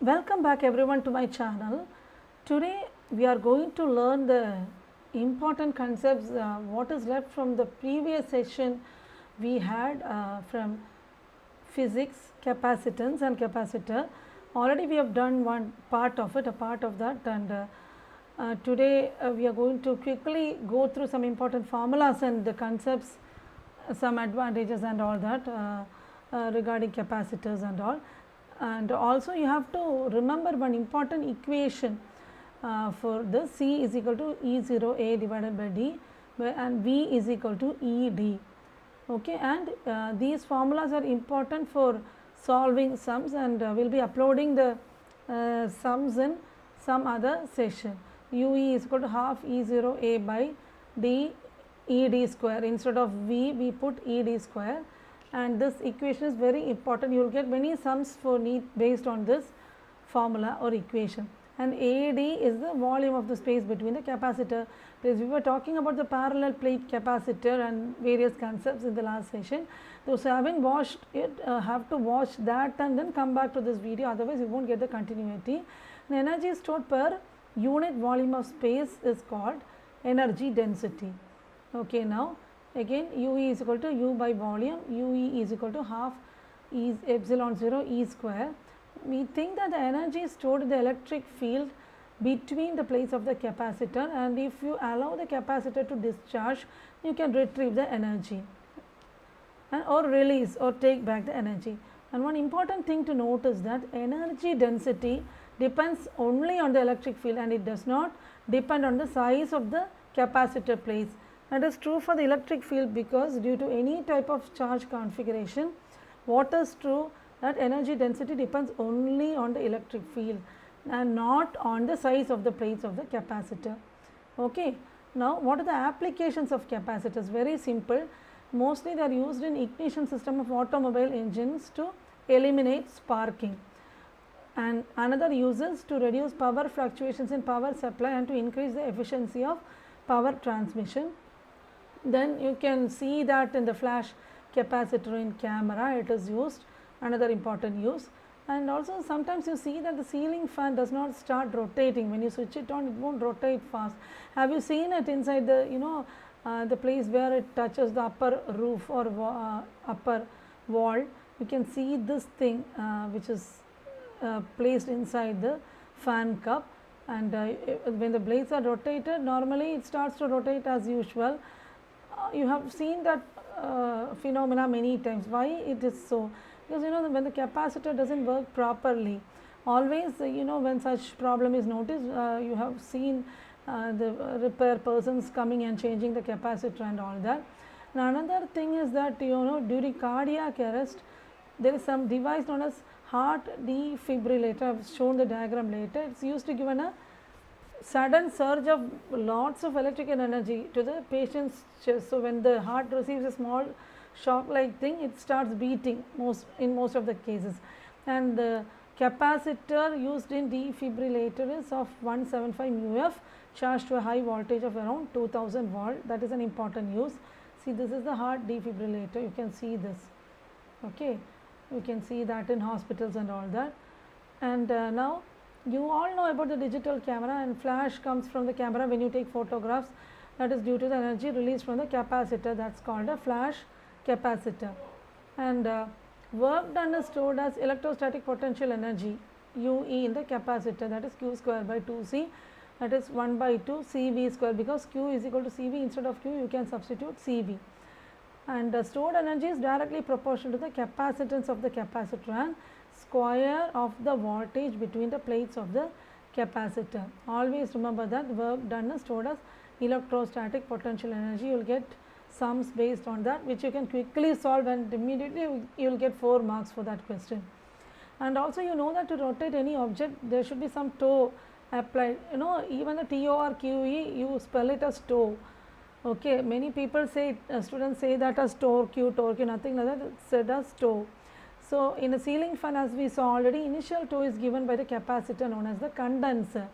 Welcome back everyone to my channel. Today we are going to learn the important concepts what is left from the previous session we had from physics, capacitance and capacitor. Already we have done one part of it, a part of that, and today we are going to quickly go through some important formulas and the concepts, some advantages and all that regarding capacitors and all. And also you have to remember one important equation for this: C is equal to E0A divided by D and V is equal to ED. Okay, and these formulas are important for solving sums, and we will be uploading the sums in some other session. UE is equal to half E0A by D ED square. Instead of V we put ED square, and this equation is very important. You will get many sums for NEET based on this formula or equation. And AD is the volume of the space between the capacitor. Because we were talking about the parallel plate capacitor and various concepts in the last session. Those who haven't watched it have to watch that and then come back to this video, otherwise you won't get the continuity. The energy stored per unit volume of space is called energy density. Okay, now again UE is equal to U by volume, UE is equal to half E epsilon 0 E square. We think that the energy is stored in the electric field between the plates of the capacitor, and if you allow the capacitor to discharge, you can retrieve the energy or release or take back the energy. And one important thing to note is that energy density depends only on the electric field and it does not depend on the size of the capacitor plates. That is true for the electric field, because due to any type of charge configuration, what is true that energy density depends only on the electric field and not on the size of the plates of the capacitor. Okay. Now, what are the applications of capacitors? Very simple. Mostly they are used in ignition system of automobile engines to eliminate sparking, and another uses to reduce power fluctuations in power supply and to increase the efficiency of power transmission. Then you can see that in the flash capacitor in camera it is used, another important use. And also sometimes you see that the ceiling fan does not start rotating. When you switch it on, it won't rotate fast. Have you seen it inside the the place where it touches the upper roof or upper wall? You can see this thing which is placed inside the fan cup, and when the blades are rotated, normally it starts to rotate as usual. You have seen that phenomena many times. Why it is so? Because when the capacitor doesn't work properly, always when such problem is noticed, you have seen the repair persons coming and changing the capacitor and all that. And another thing is that during cardiac arrest, there is some device known as heart defibrillator. I have shown the diagram later. It's used to give a sudden surge of lots of electrical energy to the patient's chest. So when the heart receives a small shock like thing, it starts beating in most of the cases. And the capacitor used in defibrillator is of 175 μF, charged to a high voltage of around 2000 volt. That is an important use. See, this is the heart defibrillator. You can see this. Okay, you can see that in hospitals and all that. And now you all know about the digital camera, and flash comes from the camera when you take photographs. That is due to the energy released from the capacitor. That is called a flash capacitor. And work done is stored as electrostatic potential energy UE in the capacitor, that is Q square by 2C, that is 1 by 2 CV square, because Q is equal to CV, instead of Q you can substitute CV. And stored energy is directly proportional to the capacitance of the capacitor and square of the voltage between the plates of the capacitor. Always remember that work done is stored as electrostatic potential energy. You will get sums based on that, which you can quickly solve, and immediately you will get 4 marks for that question. And also that to rotate any object there should be some toe applied. Even the TORQE, you spell it as toe. Okay, many people say, students say that as torque, nothing like that, it's said as toe. So in a ceiling fan, as we saw already, initial toe is given by the capacitor known as the condenser.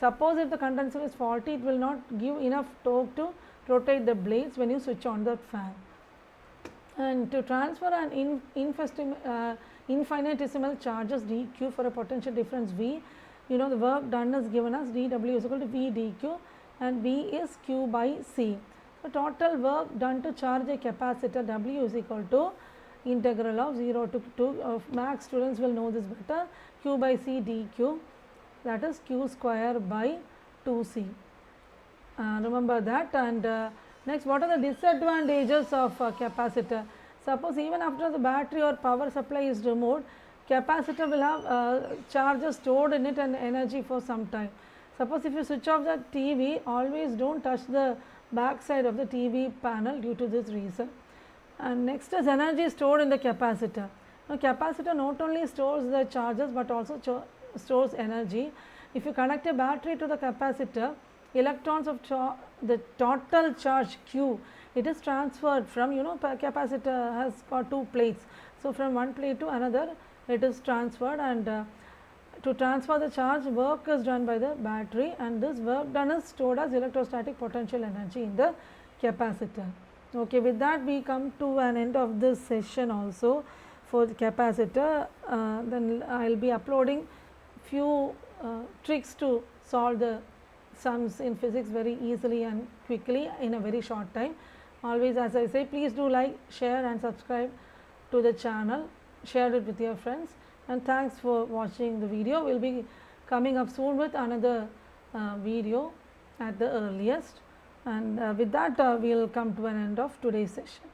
Suppose if the condenser is faulty, it will not give enough torque to rotate the blades when you switch on the fan. And to transfer an infinitesimal charges dq for a potential difference V. You know the work done is given as dW is equal to V dq and V is q by C. The total work done to charge a capacitor W is equal to integral of 0 to 2 of max students will know this better, q by C dq, that is q square by 2C. Remember that. And next, what are the disadvantages of capacitor? Suppose even after the battery or power supply is removed, capacitor will have charges stored in it and energy for some time. Suppose if you switch off the TV, always do not touch the back side of the TV panel due to this reason. And next is energy stored in the capacitor. Now, capacitor not only stores the charges but also stores energy. If you connect a battery to the capacitor, electrons of the total charge Q, it is transferred from, capacitor has got two plates. So, from one plate to another it is transferred, and to transfer the charge, work is done by the battery, and this work done is stored as electrostatic potential energy in the capacitor. Okay, with that we come to an end of this session also for the capacitor. Then I will be uploading few tricks to solve the sums in physics very easily and quickly in a very short time. Always, as I say, please do like, share and subscribe to the channel, share it with your friends, and thanks for watching the video. We will be coming up soon with another video at the earliest, and with that we will come to an end of today's session.